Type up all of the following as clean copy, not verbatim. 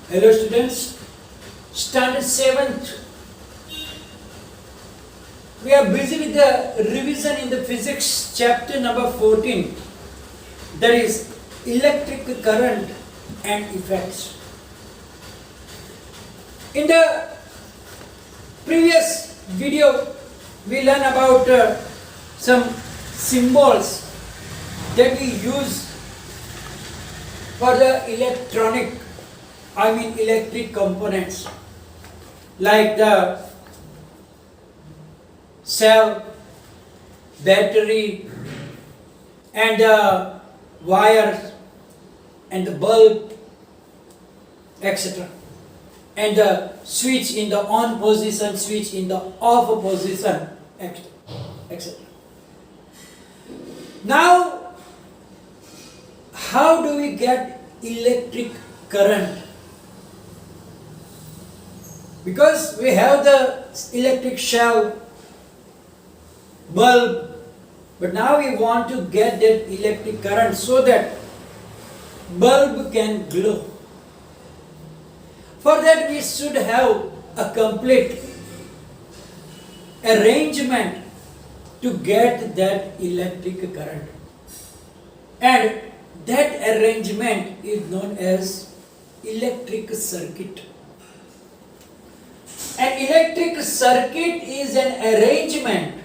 Hello students, standard 7th. We are busy with the revision in the physics chapter number 14, that is electric current and effects. In the previous video we learned about some symbols that we use for the electric components, like the cell, battery, and the wires, and the bulb, etc. And the switch in the on position, switch in the off position, etc. Now, how do we get electric current? Because we have the electric shell, bulb, but now we want to get that electric current so that bulb can glow. For that we should have a complete arrangement to get that electric current. And that arrangement is known as electric circuit. An electric circuit is an arrangement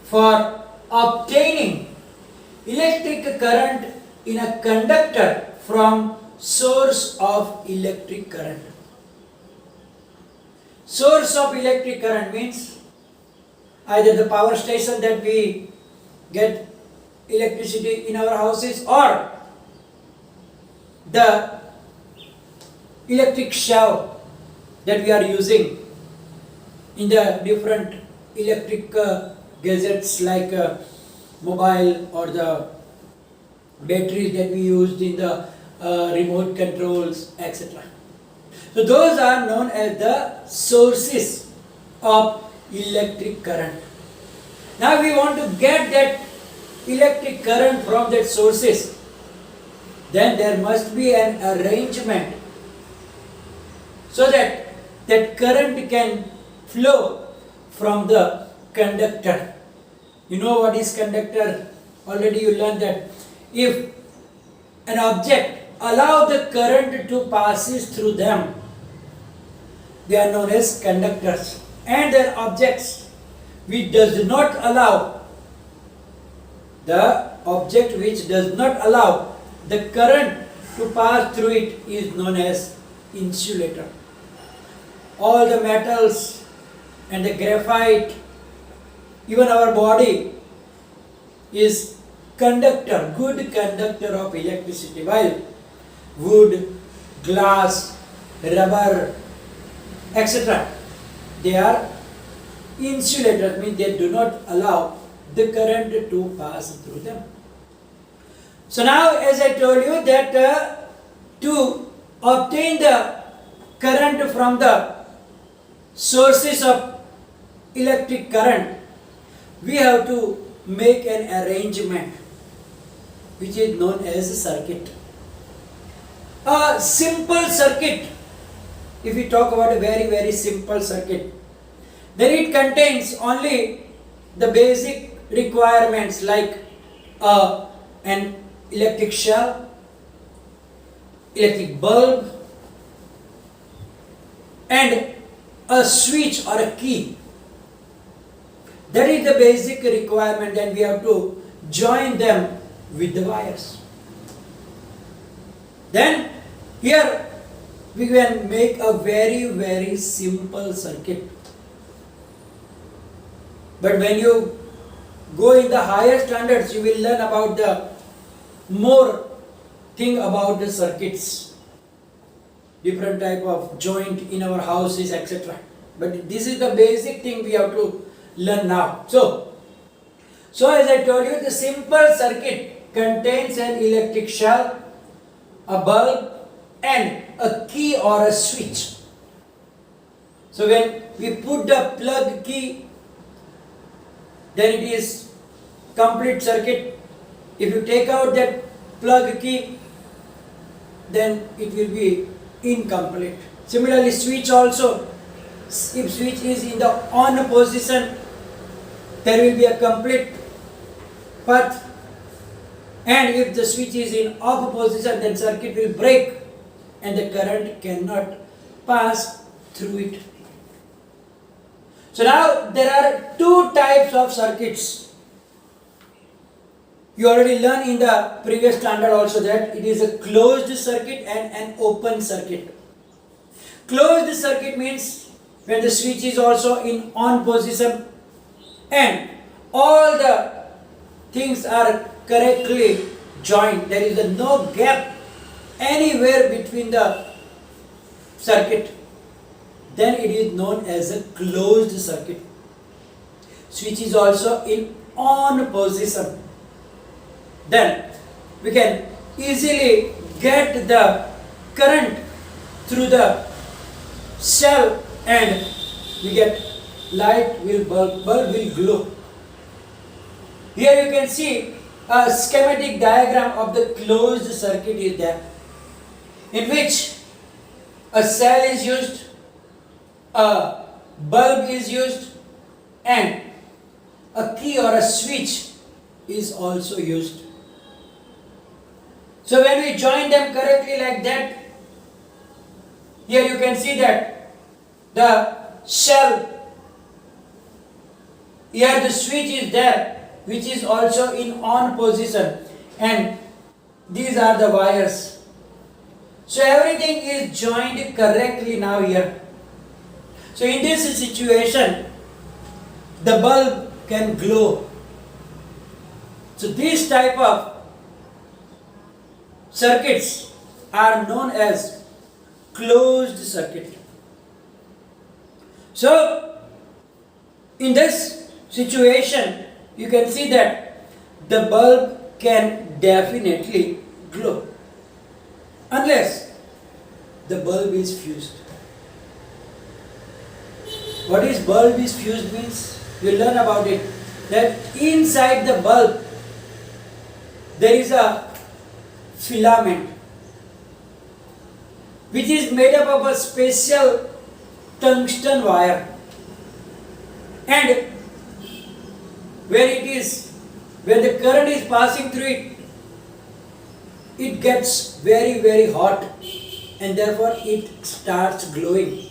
for obtaining electric current in a conductor from source of electric current. Source of electric current means either the power station that we get electricity in our houses, or the electric shell that we are using in the different electric gadgets like mobile, or the batteries that we used in the remote controls, etc. So those are known as the sources of electric current. Now we want to get that electric current from that sources. Then there must be an arrangement so that that current can flow from the conductor. You know what is conductor? Already you learned that if an object allow the current to passes through them, they are known as conductors. And their objects which does not allow, the object which does not allow the current to pass through it is known as insulator. All the metals and the graphite, even our body is conductor, good conductor of electricity, while wood, glass, rubber, etc., they are insulators, means they do not allow the current to pass through them. So now, as I told you that to obtain the current from the sources of electric current, we have to make an arrangement which is known as a circuit. A simple circuit, if we talk about a very simple circuit, then it contains only the basic requirements like an electric shell, electric bulb, and a switch or a key. That is the basic requirement, and we have to join them with the wires. Then here we can make a very simple circuit. But when you go in the higher standards, you will learn about the more thing about the circuits, different type of joint in our houses, etc. But this is the basic thing we have to learn now. So as I told you, the simple circuit contains an electric shell, a bulb, and a key or a switch. So when we put the plug key, then it is complete circuit. If you take out that plug key, then it will be incomplete. Similarly, switch also, if switch is in the on position, there will be a complete path, and if the switch is in off position, then circuit will break and the current cannot pass through it. So now there are two types of circuits. You already learned in the previous standard also that it is a closed circuit and an open circuit. Closed circuit means when the switch is also in on position and all the things are correctly joined. There is no gap anywhere between the circuit. Then it is known as a closed circuit. Switch is also in on position. Then we can easily get the current through the cell and we get bulb will glow. Here you can see a schematic diagram of the closed circuit is there, in which a cell is used, a bulb is used, and a key or a switch is also used. So when we join them correctly like that, here you can see that the shell, here the switch is there, which is also in on position, and these are the wires. So everything is joined correctly now here. So in this situation, the bulb can glow. So these type of circuits are known as closed circuit. So in this situation, you can see that the bulb can definitely glow unless the bulb is fused. What is bulb is fused means? We'll learn about it. That inside the bulb there is a filament which is made up of a special tungsten wire, and when the current is passing through it, it gets very, very hot, and therefore it starts glowing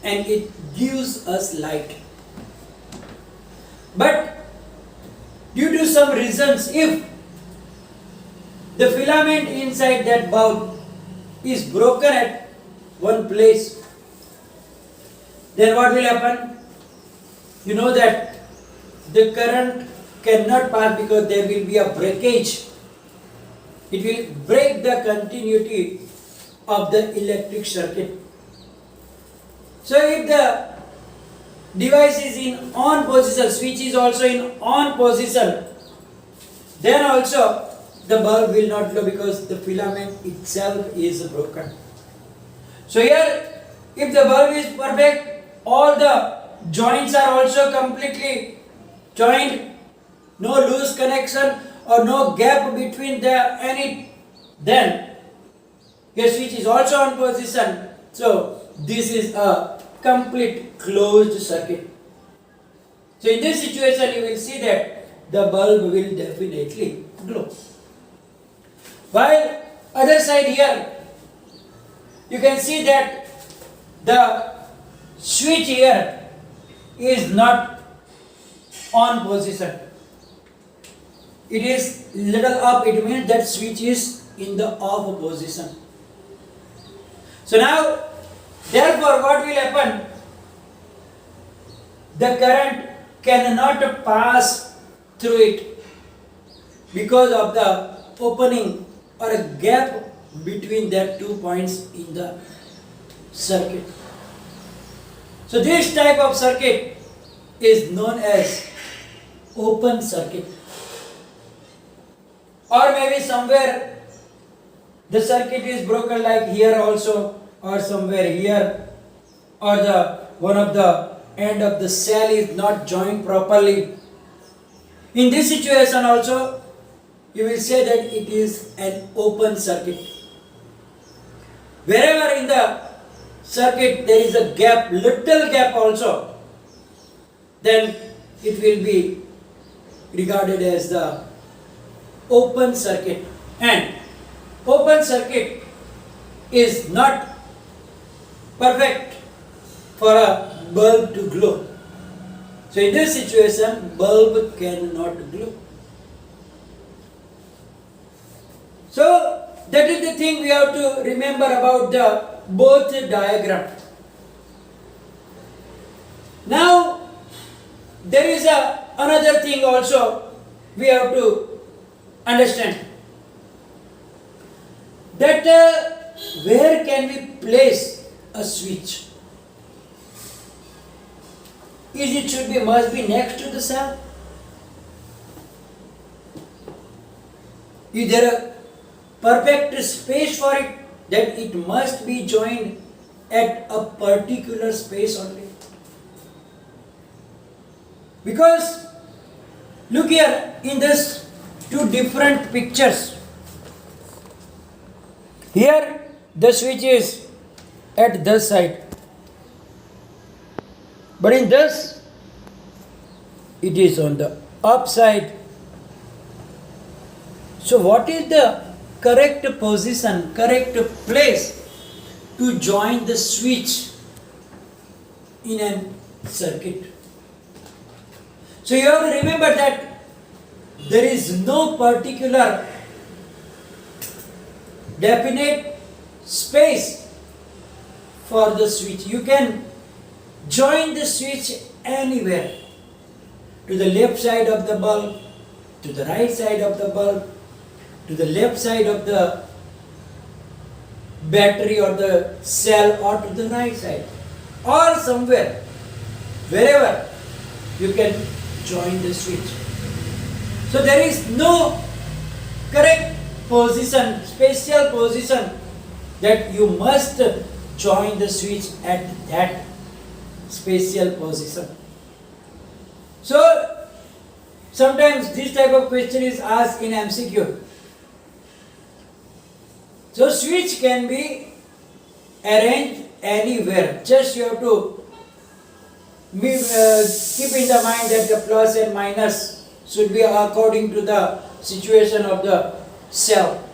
and it gives us light. But due to some reasons, if the filament inside that bulb is broken at one place, then what will happen? You know that the current cannot pass because there will be a breakage. It will break the continuity of the electric circuit. So if the device is in on position, switch is also in on position, then also the bulb will not glow because the filament itself is broken. So here, if the bulb is perfect, all the joints are also completely joined, no loose connection or no gap between any, then your switch is also on position. So this is a complete closed circuit. So in this situation you will see that the bulb will definitely glow. While other side here, you can see that the switch here is not on position. It is little up, it means that switch is in the off position. So now, therefore what will happen? The current cannot pass through it because of the opening or a gap between the 2 points in the circuit. So this type of circuit is known as open circuit. Or maybe somewhere the circuit is broken, like here also, or somewhere here, or one of the end of the cell is not joined properly. In this situation also, you will say that it is an open circuit. Wherever in the circuit there is a gap, little gap also, then it will be regarded as the open circuit. And open circuit is not perfect for a bulb to glow. So in this situation, bulb cannot glow. So that is the thing we have to remember about the both diagram. Now there is another thing also we have to understand, that where can we place a switch? Must be next to the cell? Is there a perfect space for it, that it must be joined at a particular space only? Because look here in this two different pictures. Here the switch is at this side, but in this it is on the upside. So what is the correct position, correct place to join the switch in a circuit? So you have to remember that there is no particular definite space for the switch. You can join the switch anywhere, to the left side of the bulb, to the right side of the bulb, to the left side of the battery or the cell, or to the right side, or somewhere, wherever you can join the switch. So there is no correct position, special position, that you must join the switch at that special position. So sometimes this type of question is asked in MCQ. So switch can be arranged anywhere. Just you have to keep in the mind that the plus and minus should be according to the situation of the cell.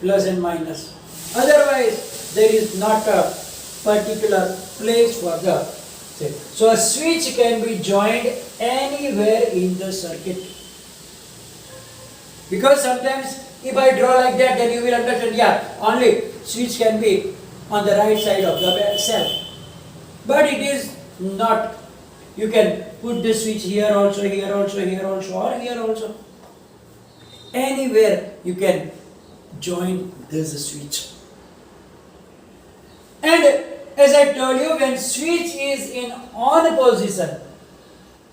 Plus and minus. Otherwise, there is not a particular place for the cell. So a switch can be joined anywhere in the circuit. Because sometimes if I draw like that, then you will understand, yeah, only switch can be on the right side of the cell. But it is not. You can put the switch here also, here also, here also, or here also. Anywhere you can join this switch. And as I told you, when switch is in on position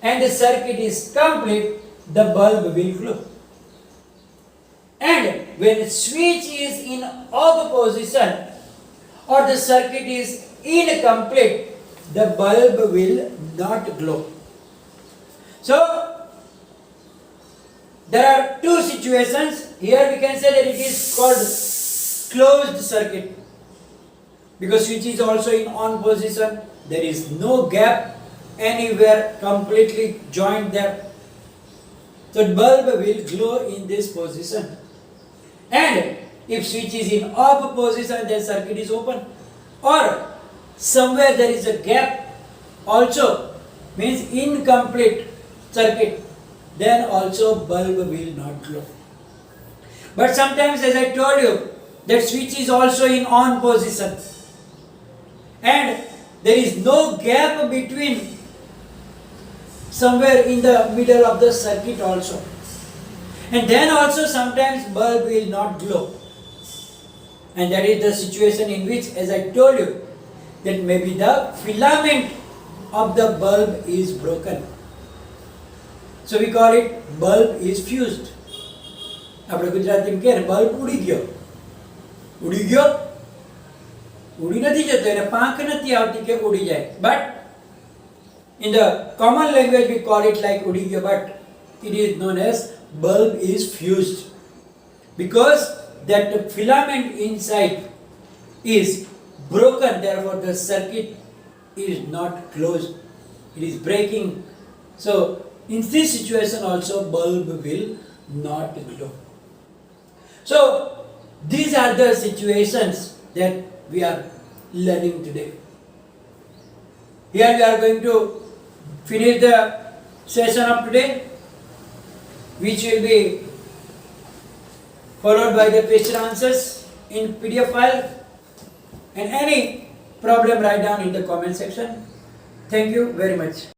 and the circuit is complete, the bulb will glow. And when switch is in off position or the circuit is incomplete, the bulb will not glow. So there are two situations. Here we can say that it is called closed circuit, because switch is also in on position. There is no gap anywhere, completely joined there. So the bulb will glow in this position. And if switch is in off position, then circuit is open. Or somewhere there is a gap also, means incomplete circuit, then also bulb will not glow. But sometimes, as I told you, that switch is also in on position and there is no gap between, somewhere in the middle of the circuit also, and then also sometimes bulb will not glow. And that is the situation in which, as I told you, that maybe the filament of the bulb is broken. So we call it bulb is fused. આપણે ગુજરાતીમાં કહે ને bulb ઉડી ગયો. ઉડી ગયો? ઉડી નથી જતો, એને પાંખ નથી આવતી કે ઉડી જાય. But in the common language we call it like ઉડી ગયો, but it is known as bulb is fused, because that filament inside is broken, therefore the circuit is not closed, it is breaking. So in this situation also bulb will not glow. So these are the situations that we are learning today. Here we are going to finish the session of today, which will be followed by the question answers in PDF file, and any problem write down in the comment section. Thank you very much.